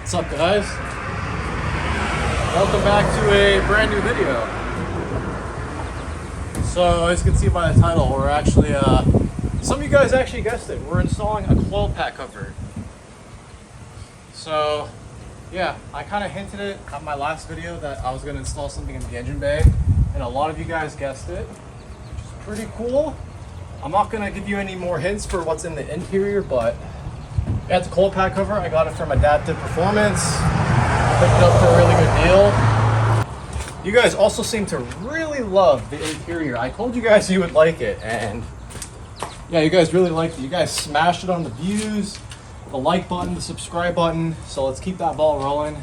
What's up, guys? Welcome back to a brand new video. So as you can see by the title, we're actually some of you guys actually guessed it, we're installing a coil pack cover. So yeah, I kind of hinted it on my last video that I was going to install something in the engine bay, and a lot of you guys guessed it, which is pretty cool. I'm not going to give you any more hints for what's in the interior, but yeah, it's a coil pack cover. I got it from Adaptive Performance. Picked it up for a really good deal. You guys also seem to really love the interior. I told you guys you would like it, and yeah, you guys really liked it. You guys smashed it on the views, the like button, the subscribe button. So let's keep that ball rolling.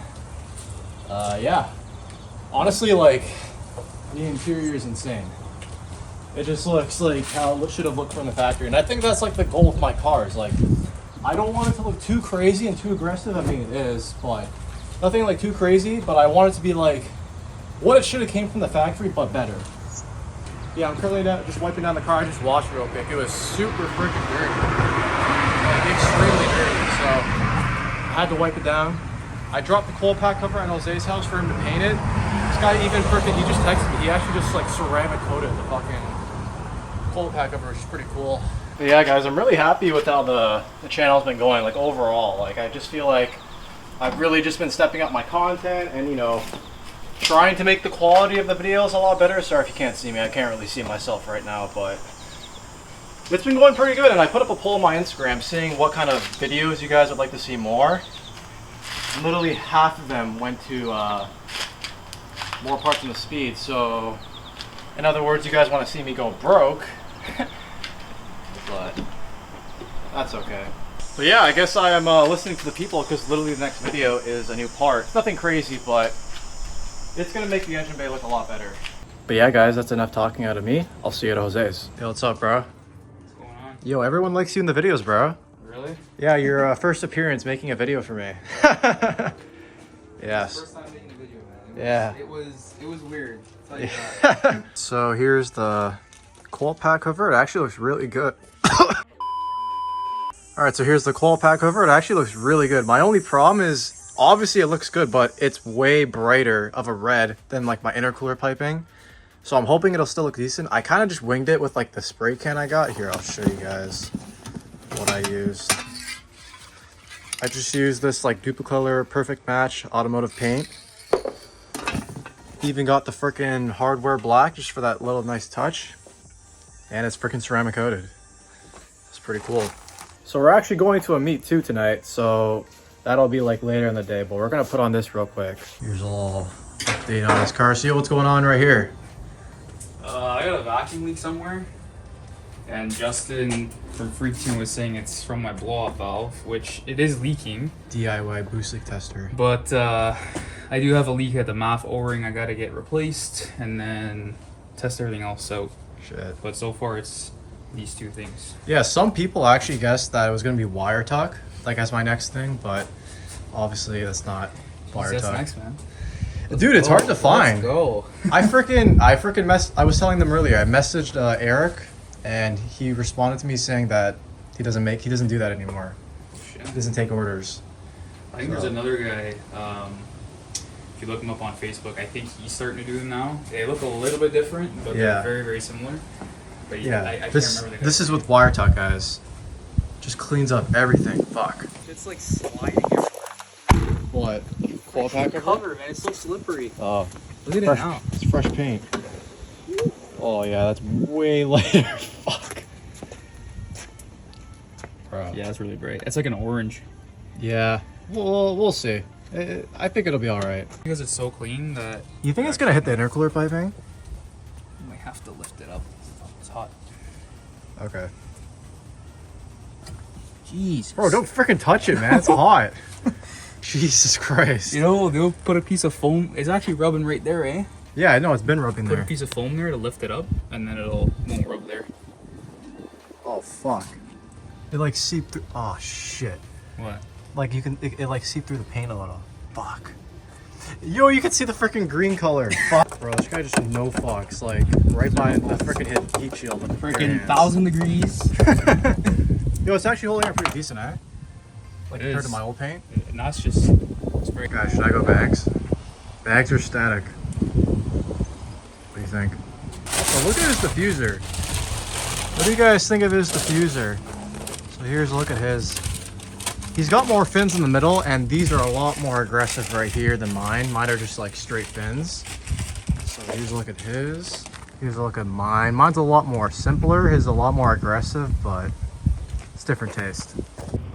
Yeah, honestly, like, the interior is insane. It just looks like how it should have looked from the factory, and I think that's like the goal with my cars. Like, I don't want it to look too crazy and too aggressive. I mean, it is, but nothing like too crazy. But I want it to be like what it should have came from the factory, but better. Yeah, I'm currently just wiping down the car. I just washed real quick. It was super freaking dirty, like extremely dirty. So I had to wipe it down. I dropped the coil pack cover at Jose's house for him to paint it. This guy even freaking, he just texted me. He actually just like ceramic coated the fucking coil pack cover, which is pretty cool. But yeah, guys, I'm really happy with how the channel's been going. Like, overall, like, I just feel like I've really just been stepping up my content and, you know, trying to make the quality of the videos a lot better. Sorry if you can't see me. I can't really see myself right now, but it's been going pretty good. And I put up a poll on my Instagram seeing what kind of videos you guys would like to see more. Literally half of them went to more parts of the speed. So in other words, you guys want to see me go broke. But that's okay. But yeah, I guess I am listening to the people, because literally the next video is a new part. It's nothing crazy, but it's gonna make the engine bay look a lot better. But yeah, guys, that's enough talking out of me. I'll see you at Jose's. Yo, what's up, bro? What's going on? Yo, everyone likes you in the videos, bro. Really? Yeah, your first appearance making a video for me. Yes. First time making a video, man. Yeah. It was weird. I'll tell you that. So here's the coil pack cover. It actually looks really good. Alright, so here's the coil pack cover. It actually looks really good. My only problem is, obviously it looks good, but it's way brighter of a red than like my intercooler piping. So I'm hoping it'll still look decent. I kind of just winged it with like the spray can I got. Here, I'll show you guys what I used. I just used this like Duplicolor Perfect Match automotive paint. Even got the freaking hardware black just for that little nice touch. And it's freaking ceramic coated. It's pretty cool. So we're actually going to a meet too tonight, so that'll be like later in the day, but we're gonna put on this real quick. Here's a little update on this car. See what's going on right here. I got a vacuum leak somewhere, and Justin from Freaking was saying it's from my blow-off valve, which it is leaking. DIY boost leak tester. But I do have a leak at the MAF O-ring I gotta get replaced, and then test everything else out. Shit. But so far it's these two things. Yeah, some people actually guessed that it was gonna be wire tuck, like as my next thing, but obviously that's not wire That's tuck. next, man. Dude, it's hard to find. Let's go. I was telling them earlier, I messaged Eric, and he responded to me saying that he doesn't do that anymore. Shit. He doesn't take orders. I think there's another guy, if you look him up on Facebook, I think he's starting to do them now. They look a little bit different, but Yeah. they're very, very similar. But Yeah, I can't this remember the this guy's is with wire tuck, guys. Just cleans up everything. Fuck. name. It's like sliding everywhere. What? Coil pack Cover, man, it's so slippery. Oh, Look at it fresh, now. it's fresh paint. Oh yeah, that's way lighter. Fuck. Bro. Yeah, it's really bright. It's like an orange. Yeah. We'll see. I think it'll be all right. Because it's so clean that You think it's gonna hit the intercooler piping? you might have to lift it up. It's hot. Okay. Jeez. Bro, don't freaking touch it, man. It's hot. Jesus Christ. You know, they'll put a piece of foam. It's actually rubbing right there, eh? Yeah, I know, it's been rubbing Put a there. piece of foam there to lift it up, and then won't rub there. Oh fuck. It like seeped through. Oh shit. What? Like it like seeped through the paint a little. Fuck. Yo, you can see the freaking green color. Fuck, bro. This guy just no fucks. Like right by the freaking heat shield. Freaking 1,000 degrees. Yo, it's actually holding up pretty decent, eh? Like It compared is. to my old paint. And that's just Guys, should I go bags? Bags or static? What do you think? Also, look at his diffuser. What do you guys think of his diffuser? So here's a look at his. He's got more fins in the middle, and these are a lot more aggressive right here than mine. Mine are just like straight fins. So here's a look at his. Here's a look at mine. Mine's a lot more simpler. His is a lot more aggressive, but it's different taste.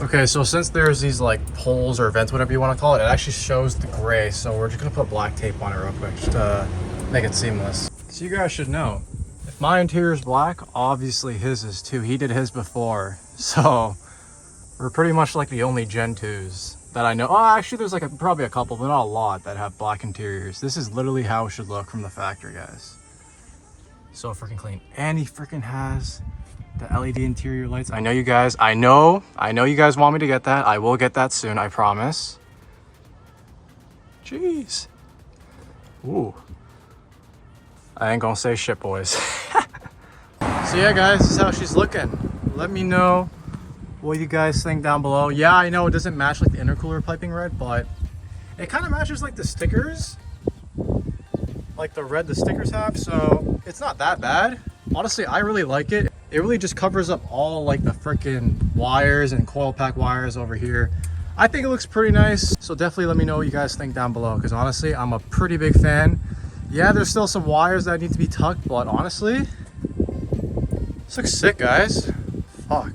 Okay, so since there's these like poles or vents, whatever you want to call it, it actually shows the gray. So we're just gonna put black tape on it real quick just to make it seamless. So you guys should know, if my interior is black, obviously his is too. He did his before, so we're pretty much like the only Gen 2s that I know. Oh, actually there's like probably a couple, but not a lot that have black interiors. This is literally how it should look from the factory, guys. So freaking clean. And he freaking has the LED interior lights. I know you guys, I know you guys want me to get that. I will get that soon, I promise. Jeez. Ooh. I ain't gonna say shit, boys. So yeah, guys, this is how she's looking. Let me know what you guys think down below. Yeah, I know it doesn't match like the intercooler piping red, but it kind of matches like the stickers. Like the red the stickers have, so it's not that bad. Honestly, I really like it. It really just covers up all like the freaking wires and coil pack wires over here. I think it looks pretty nice. So definitely let me know what you guys think down below, because honestly, I'm a pretty big fan. Yeah, there's still some wires that need to be tucked, but honestly, this looks sick, guys. Fuck.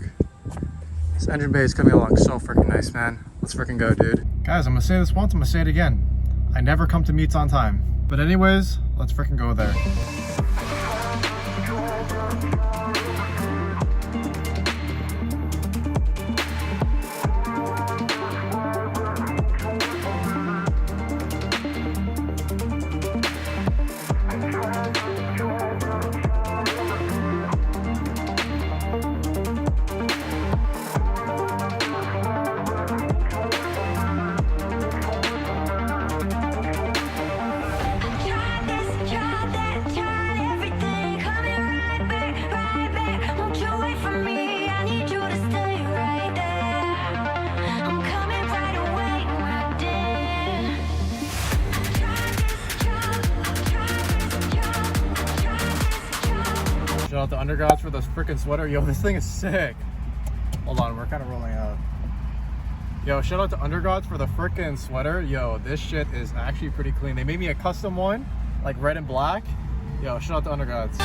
This engine bay is coming along so freaking nice, man. Let's freaking go, dude. Guys, I'm gonna say this once, I'm gonna say it again. I never come to meets on time. But anyways, let's freaking go there. Shout out to Undergods for this freaking sweater. Yo, this thing is sick. Hold on, we're kind of rolling out. Yo, shout out to Undergods for the freaking sweater. Yo, this shit is actually pretty clean. They made me a custom one, like red and black. Yo, shout out to Undergods.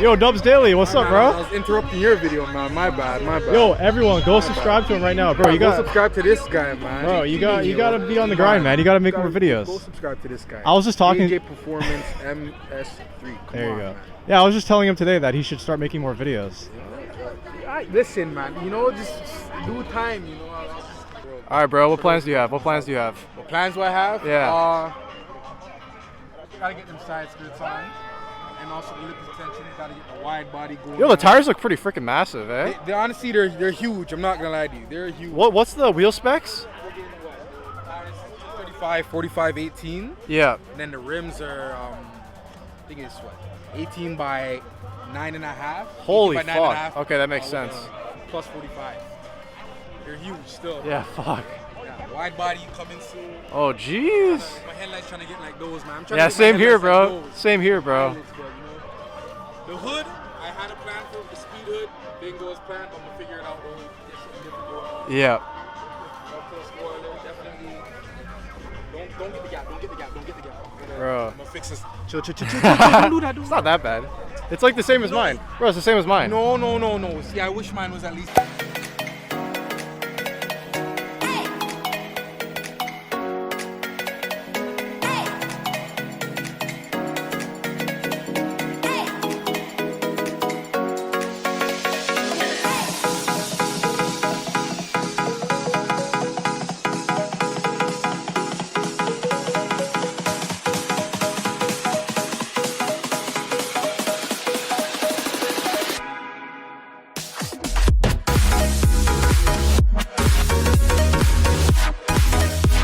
Yo, Dubs Daily, what's up, bro? I was interrupting your video, man. My bad, my bad. Yo, everyone, go subscribe to him right now, bro. You got go subscribe to this guy, man. Bro, you gotta be on the grind, man. You gotta make more videos. Go subscribe to this guy. I was just talking. AJ Performance MS3. Come There you on, go. man. Yeah, I was just telling him today that he should start making more videos. Listen, man. You know, just do time. You know. All right, bro. What plans do you have? What plans do you have? What plans do I have? Yeah. Gotta get them side skirts on, and also the lip extension. Gotta get the wide body going. Yo, the tires look pretty freaking massive, eh? They honestly, they're huge. I'm not gonna lie to you. They're huge. What's the wheel specs? 35, 45, 18. Yeah. And then the rims are, I think it's what, 18 by 9.5. Holy 18 by fuck. 9.5. Okay, that makes sense. Plus 45. They're huge still. Yeah, fuck. Yeah, wide body coming soon. Oh, jeez. My headlights trying to get like those, man. I'm trying Yeah, to get my same here, headlights bro. like those. Same here, bro. Good, you know? The hood, I had a plan for the speed hood. Didn't go as planned, but I'm gonna figure it out. We'll get something different going. Yeah. Spoiler, definitely. Don't get the gap. Don't get the gap. Don't get the gap. Bro. I'm gonna fix this. Chill. Don't do that. Do It's that. not that bad. It's like the same as mine. Bro, it's the same as mine. No. See, I wish mine was at least.